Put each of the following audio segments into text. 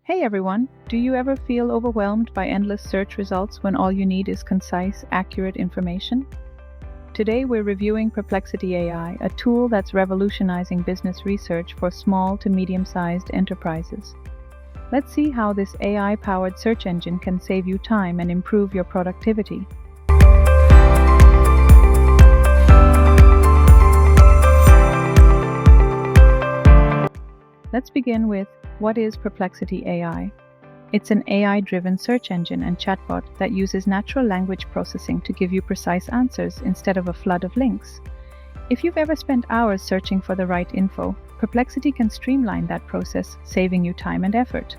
Hey everyone, do you ever feel overwhelmed by endless search results when all you need is concise, accurate information? Today we're reviewing Perplexity AI, a tool that's revolutionizing business research for small to medium-sized enterprises. Let's see how this AI-powered search engine can save you time and improve your productivity. Let's begin with, what is Perplexity AI? It's an AI-driven search engine and chatbot that uses natural language processing to give you precise answers instead of a flood of links. If you've ever spent hours searching for the right info, Perplexity can streamline that process, saving you time and effort.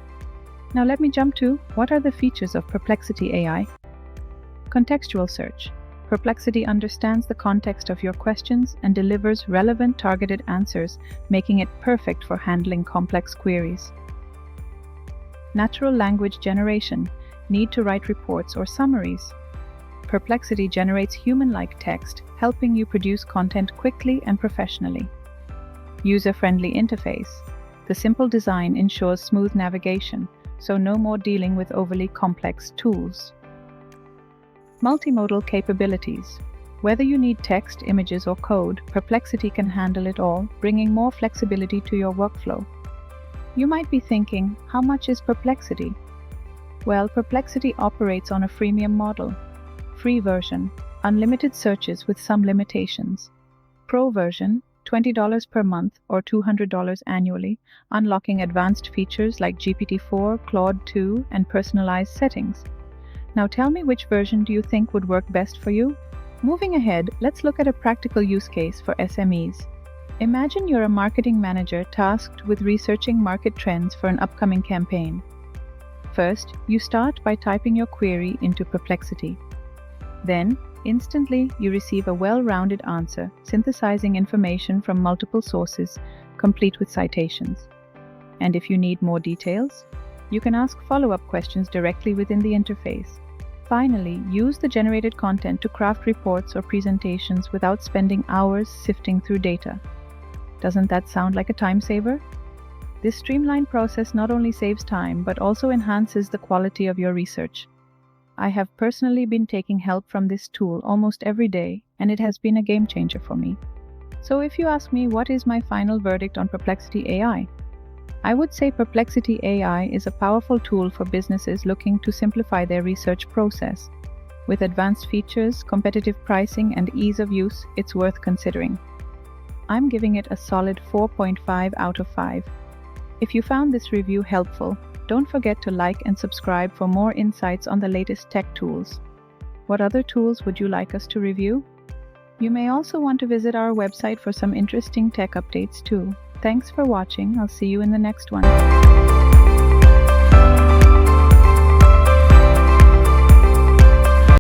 Now let me jump to, what are the features of Perplexity AI? Contextual search. Perplexity understands the context of your questions and delivers relevant targeted answers, making it perfect for handling complex queries. Natural language generation. Need to write reports or summaries? Perplexity generates human-like text, helping you produce content quickly and professionally. User-friendly interface. The simple design ensures smooth navigation, so no more dealing with overly complex tools. Multimodal capabilities. Whether you need text, images, or code, Perplexity can handle it all, bringing more flexibility to your workflow. You might be thinking, how much is Perplexity? Well, Perplexity operates on a freemium model. Free version, unlimited searches with some limitations. Pro version, $20 per month or $200 annually, unlocking advanced features like GPT-4, Claude 2, and personalized settings. Now tell me, which version do you think would work best for you? Moving ahead, let's look at a practical use case for SMEs. Imagine you're a marketing manager tasked with researching market trends for an upcoming campaign. First, you start by typing your query into Perplexity. Then, instantly, you receive a well-rounded answer, synthesizing information from multiple sources, complete with citations. And if you need more details, you can ask follow-up questions directly within the interface. Finally, use the generated content to craft reports or presentations without spending hours sifting through data. Doesn't that sound like a time saver? This streamlined process not only saves time but also enhances the quality of your research. I have personally been taking help from this tool almost every day, and it has been a game changer for me. So if you ask me what is my final verdict on Perplexity AI, I would say Perplexity AI is a powerful tool for businesses looking to simplify their research process. With advanced features, competitive pricing, and ease of use, it's worth considering. I'm giving it a solid 4.5 out of 5. If you found this review helpful, don't forget to like and subscribe for more insights on the latest tech tools. What other tools would you like us to review? You may also want to visit our website for some interesting tech updates too. Thanks for watching. I'll see you in the next one.